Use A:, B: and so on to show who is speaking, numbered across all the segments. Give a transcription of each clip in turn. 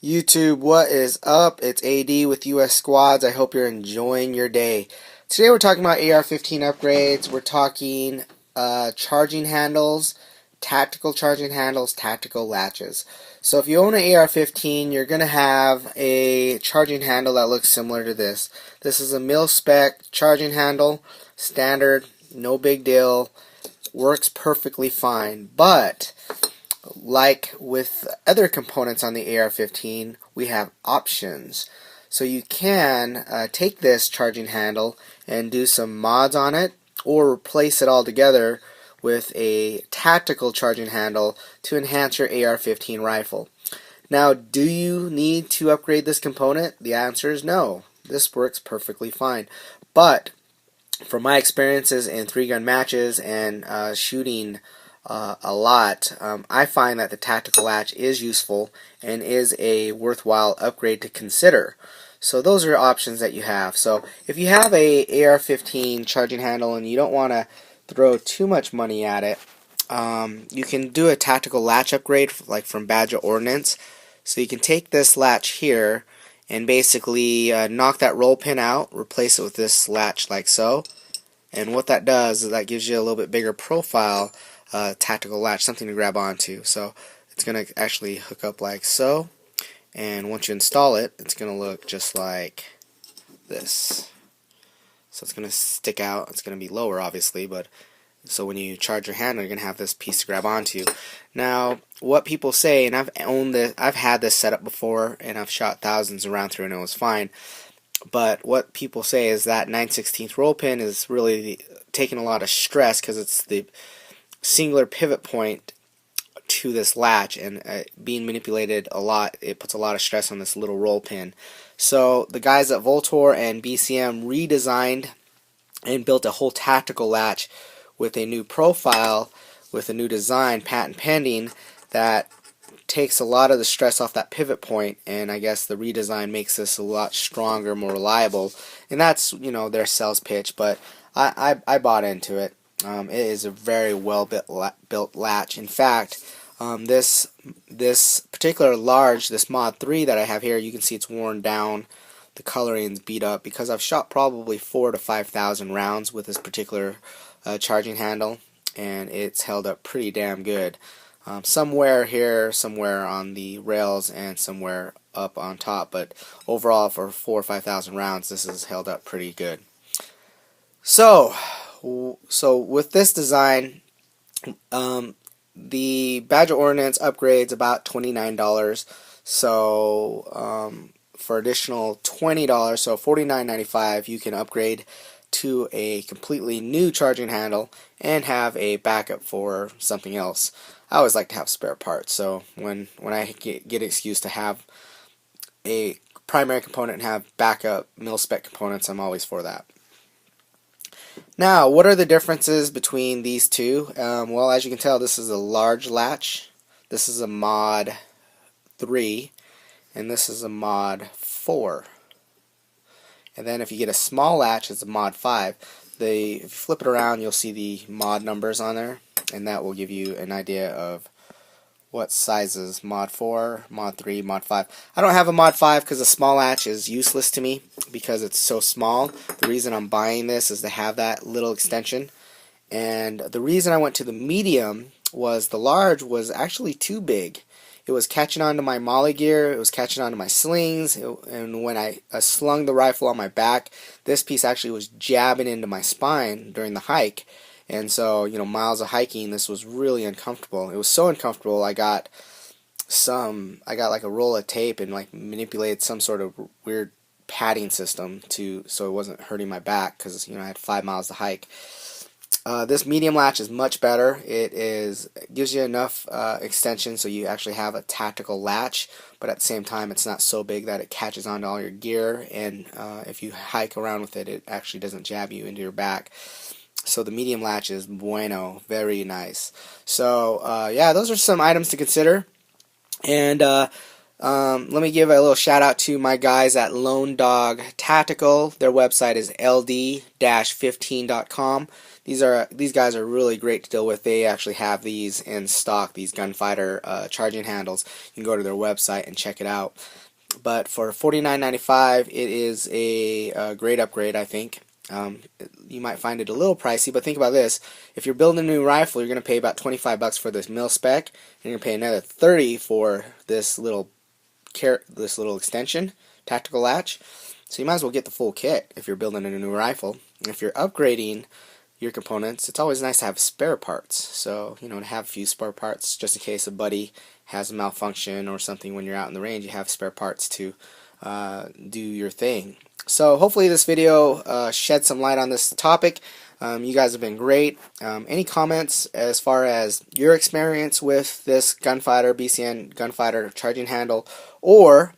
A: YouTube, what is up? It's AD with US Squads. I hope you're enjoying your day. Today we're talking about AR-15 upgrades. We're talking charging handles, tactical charging handles, tactical latches. So if you own an AR-15, you're going to have a charging handle that looks similar to this. This is a mil-spec charging handle, standard, no big deal, works perfectly fine. But like with other components on the AR-15, we have options. So you can take this charging handle and do some mods on it, or replace it all together with a tactical charging handle to enhance your AR-15 rifle. Now, do you need to upgrade this component? The answer is no. This works perfectly fine. But from my experiences in 3-gun matches and shooting a lot, I find that the tactical latch is useful and is a worthwhile upgrade to consider. So those are options that you have. So if you have a AR-15 charging handle and you don't want to throw too much money at it, you can do a tactical latch upgrade like from Badge of Ordnance. So you can take this latch here and basically knock that roll pin out, replace it with this latch like so. And what that does is that gives you a little bit bigger profile tactical latch, something to grab onto. So it's going to actually hook up like so, and once you install it, it's going to look just like this. So it's going to stick out. It's going to be lower obviously, but so when you charge your handle, you're going to have this piece to grab onto. Now, what people say, and I've had this set up before, and I've shot thousands of rounds through, and it was fine. But what people say is that 9/16 roll pin is really taking a lot of stress because it's the singular pivot point to this latch, and being manipulated a lot, it puts a lot of stress on this little roll pin. So the guys at Vltor and BCM redesigned and built a whole tactical latch with a new profile, with a new design, patent pending, that takes a lot of the stress off that pivot point, and I guess the redesign makes this a lot stronger, more reliable, and that's, you know, their sales pitch. But I bought into it. It is a very well built latch. In fact, this particular large, this Mod 3 that I have here, you can see it's worn down, the coloring's beat up, because I've shot probably 4,000 to 5,000 rounds with this particular charging handle, and it's held up pretty damn good. Somewhere here, somewhere on the rails, and somewhere up on top, but overall for 4,000 or 5,000 rounds, this is held up pretty good. So with this design, the Badge of Ordnance upgrade's about $29. So for additional $20, so $49.95, you can upgrade to a completely new charging handle and have a backup for something else. I always like to have spare parts, so when I get an excuse to have a primary component and have backup mil-spec components, I'm always for that. Now, what are the differences between these two? Well, as you can tell, this is a large latch, this is a Mod 3, and this is a Mod 4. And then if you get a small latch, it's a Mod 5. If you flip it around, you'll see the mod numbers on there, and that will give you an idea of what sizes: Mod 4, Mod 3, Mod 5. I don't have a Mod 5 because the small latch is useless to me because it's so small. The reason I'm buying this is to have that little extension. And the reason I went to the medium was the large was actually too big. It was catching onto my molly gear, it was catching onto my slings, and when I slung the rifle on my back, this piece actually was jabbing into my spine during the hike. And so, you know, miles of hiking, this was really uncomfortable. It was so uncomfortable, I got like a roll of tape and like manipulated some sort of weird padding system so it wasn't hurting my back, because, you know, I had 5 miles to hike. This medium latch is much better. It gives you enough extension so you actually have a tactical latch, but at the same time it's not so big that it catches onto all your gear, and if you hike around with it, it actually doesn't jab you into your back. So the medium latch is bueno, very nice. So yeah, those are some items to consider. And Let me give a little shout out to my guys at Lone Dog Tactical. Their website is ld-15.com. These guys are really great to deal with. They actually have these in stock, these gunfighter charging handles. You can go to their website and check it out. But for $49.95, it is a great upgrade, I think. You might find it a little pricey, but think about this. If you're building a new rifle, you're going to pay about $25 for this mil spec, and you're going to pay another $30 for this little extension, tactical latch. So you might as well get the full kit if you're building a new rifle. And if you're upgrading your components, it's always nice to have spare parts. So, to have a few spare parts just in case a buddy has a malfunction or something when you're out in the range, you have spare parts to do your thing. So hopefully this video shed some light on this topic. You guys have been great. Any comments as far as your experience with this gunfighter, BCM gunfighter charging handle, or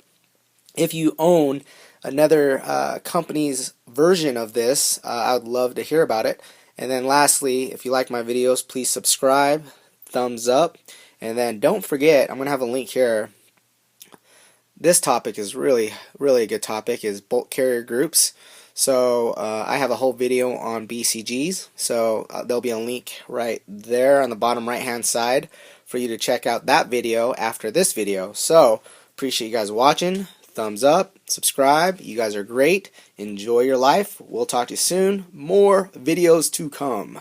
A: if you own another company's version of this, I would love to hear about it. And then lastly, if you like my videos, please subscribe, thumbs up, and then don't forget, I'm going to have a link here. This topic is really a good topic, is bolt carrier groups. So I have a whole video on BCGs, so there'll be a link right there on the bottom right hand side for you to check out that video after this video. So appreciate you guys watching. Thumbs up, subscribe. You guys are great. Enjoy your life. We'll talk to you soon. More videos to come.